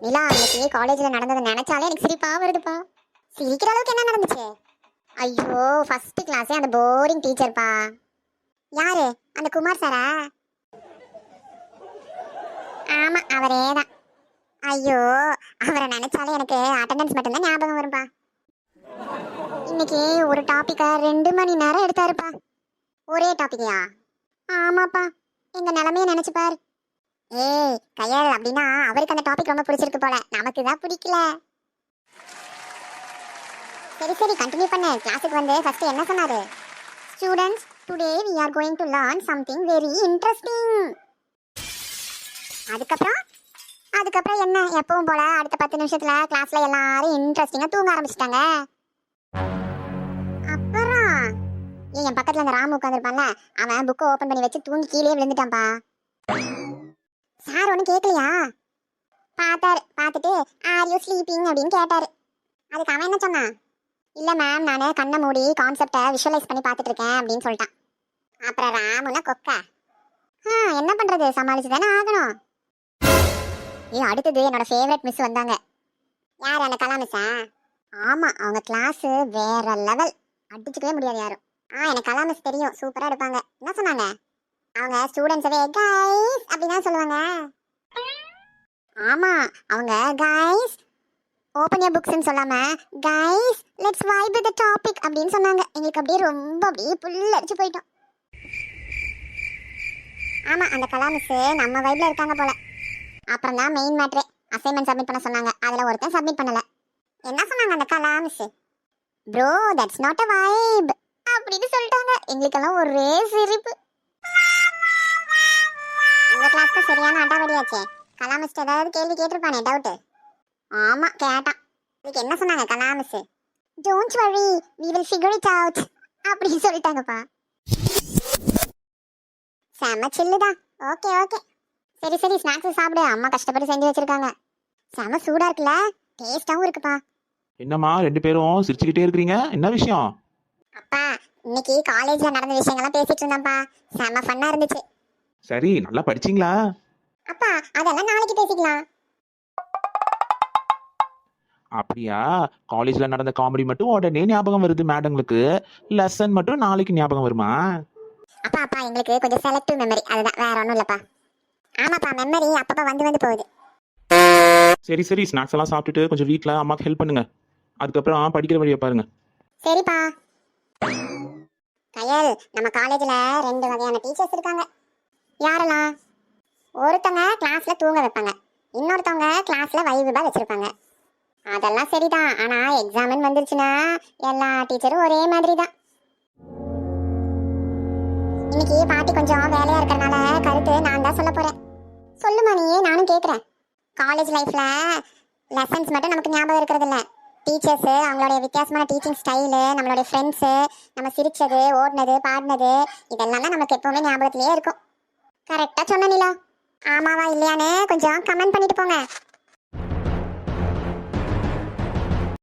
நிலா, இன்னைக்கு காலேஜ்ல நடந்ததை நினைச்சாலே எனக்கு சிரிப்பா வருதுப்பா. சிரிக்கிற அளவுக்கு என்ன நடந்துச்சு? ஐயோ, ஃபர்ஸ்ட் கிளாஸே அந்த போரிங் டீச்சர்ப்பா. யாரு? அந்த குமார் சாரா? ஆமா, அவரே தான். ஐயோ, அவரை நினைச்சாலே எனக்கு அட்டெண்டன்ஸ் மட்டும்தான் ஞாபகம் வரும்பா. இன்னைக்கு ஒரு டாபிக்க 2 மணி நேரம் எடுத்தாருப்பா. ஒரே டாபிக்கையா? ஆமாப்பா. எங்க நிலைமைய நினைச்சு பாரு. ஏய் கையாள், அப்படின்னா அவருக்கு அந்த டாபிக் ரொம்ப பிடிச்சிருக்கு போல, நமக்கு தான் பிடிக்கல. சரி சரி, கண்டினியூ பண்ணு. கிளாஸுக்கு வந்து ஃபர்ஸ்ட் என்ன சொன்னாரு? Students, today we are going to learn something very interesting. அதுக்கப்புறம் என்ன, எப்பவும் போல அடுத்த 10 நிமிஷத்துல கிளாஸ்ல எல்லாரும் இன்ட்ரெஸ்டிங்கா தூங்க ஆரம்பிச்சிட்டாங்க. அப்புறம் என் பக்கத்துல அந்த ராமு உட்காந்துருப்பான்ல, அவன் புக்கை ஓபன் பண்ணி வச்சு தூங்கி கீழே விழுந்துட்டான்ப்பா. சார் ஒன்றும் கேட்கலையா? பார்த்தாரு, பார்த்துட்டு ஆர் யூ ஸ்லீப்பிங் அப்படின்னு கேட்டாரு. அதுக்கு அவன் என்ன சொன்னான்? இல்லை மேம், நான் கண்ணை மூடி கான்செப்டை விஷுவலைஸ் பண்ணி பார்த்துட்டு இருக்கேன் அப்படின்னு சொல்லிட்டான். அப்புறம் ராமுன்னா கொக்கா. என்ன பண்றது, சமாளிச்சு தானே ஆகணும். அடுத்தது என்னோட ஃபேவரட் மிஸ் வந்தாங்க. யார்? அந்த கலா மிஸ்ஸா? ஆமா, அவங்க கிளாஸ் வேற லெவல், அடிச்சுக்கவே முடியாது யாரும். எனக்கு கலா மிஸ் தெரியும், சூப்பரா எடுப்பாங்க. என்ன சொன்னாங்க? அவங்க ஸ்டூடெண்ட்ஸவே கைஸ் அப்படிதான் சொல்லுவாங்க. ஆமா, அவங்க கைஸ் ஓபன் யுவர் புக்ஸ்னு சொல்லாம guys let's vibe with the topic அப்படின்னு சொன்னாங்க. எங்களுக்கு அப்படியே ரொம்ப அப்படியே புல் அடிச்சு போயிட்டோம். ஆமா, அந்த கலா மிஸ் நம்ம வைப்ல இருக்காங்க போல. அப்புறம் தான் மெயின் மேட்ரே, அசைன்மெண்ட் சப்மிட் பண்ண சொன்னாங்க. அதுல ஒருத்தன் சப்மிட் பண்ணல. என்ன சொன்னாங்க அந்த Kala miss? Bro that's not a vibe அப்படின்னு சொல்லிட்டாங்க. எங்களுக்கெல்லாம் ஒரே சிரிப்பு. உங்க கிளாஸ்க்கு சரியான அடாவடியாச்சே. கலா மிஸ் ஏதாவது கேள்வி கேட்டிருப்பானே, டவுட். ஆமா, கேட்டான். இதுக்கு என்ன சொன்னாங்க Kala miss? Don't worry, we will figure it out அப்படின்னு சொல்லிட்டாங்கப்பா. செம சில்லுதான். ஓகே ஓகே, சரி சரி, ஸ்நாக்ஸ் சாப்பிடு, அம்மா கஷ்டப்பட்டு செஞ்சு வச்சிருக்காங்க. செம சூடா இருக்குல்ல, டேஸ்டாவும் இருக்குப்பா. என்னம்மா 2 பேரும் சிரிச்சுக்கிட்டே இருக்கிறீங்க, என்ன விஷயம்? அப்பா, இன்னைக்கு காலேஜ்ல நடந்த விஷயங்கள்லாம் பேசிட்டு இருந்தோம்ப்பா. செம ஃபன்னா இருந்துச்சு. சரி, நல்லா படிச்சீங்களா? அப்பா, அதெல்லாம் நாளைக்கு பேசிக்கலாம். அப்படியா? காலேஜ்ல நடந்த காமெடி மட்டும் உடனே ஞாபகம் வருது மேடங்களுக்கு, லெசன் மட்டும் நாளைக்கு ஞாபகம் வருமா? அப்பா அப்பா, எங்களுக்கு கொஞ்சம் செலக்டிவ் மெமரி, அதுதான், வேற ஒன்றும் இல்லப்பா. ஆமாப்பா, மெமரி அப்பப்போ வந்து போகுது. சரி சரி, ஸ்நாக்ஸ் எல்லாம் சாப்பிட்டுட்டு கொஞ்சம் வீட்டில் அம்மாக்கு ஹெல்ப் பண்ணுங்க. அதுக்கப்புறம் படிக்கிற வழியை பாருங்க. சரிப்பா. கயல், நம்ம காலேஜ்ல 2 வகையான டீச்சர்ஸ் இருக்காங்க. யாரெல்லாம்? ஒருத்தவங்க கிளாஸ்ல தூங்க வைப்பாங்க, இன்னொருத்தவங்க கிளாஸ்ல வைபா வச்சிருப்பாங்க. அதெல்லாம் சரிதான், ஆனா எக்ஸாம்னு வந்துருச்சுன்னா எல்லா டீச்சரும் ஒரே மாதிரி தான். இன்னைக்கு பாட்டி கொஞ்சம் வேலையா இருக்கறனால கருத்து நான் தான் சொல்ல போறேன். சொல்லுமா நீ, நானும் கேட்குறேன். காலேஜ் லைஃப்ல லெசன்ஸ் மட்டும் நமக்கு ஞாபகம் இருக்கிறது இல்லை, டீச்சர்ஸு, அவங்களுடைய வித்தியாசமான டீச்சிங் ஸ்டைலு, நம்மளுடைய ஃப்ரெண்ட்ஸு, நம்ம சிரிச்சது, ஓடினது, பாடினது, இதெல்லாம் தான் நமக்கு எப்பவுமே ஞாபகத்திலேயே இருக்கும். கரெக்டாக சொன்ன நிலா. ஆமாவா இல்லையான்னு கொஞ்சம் கமெண்ட் பண்ணிட்டு போங்க.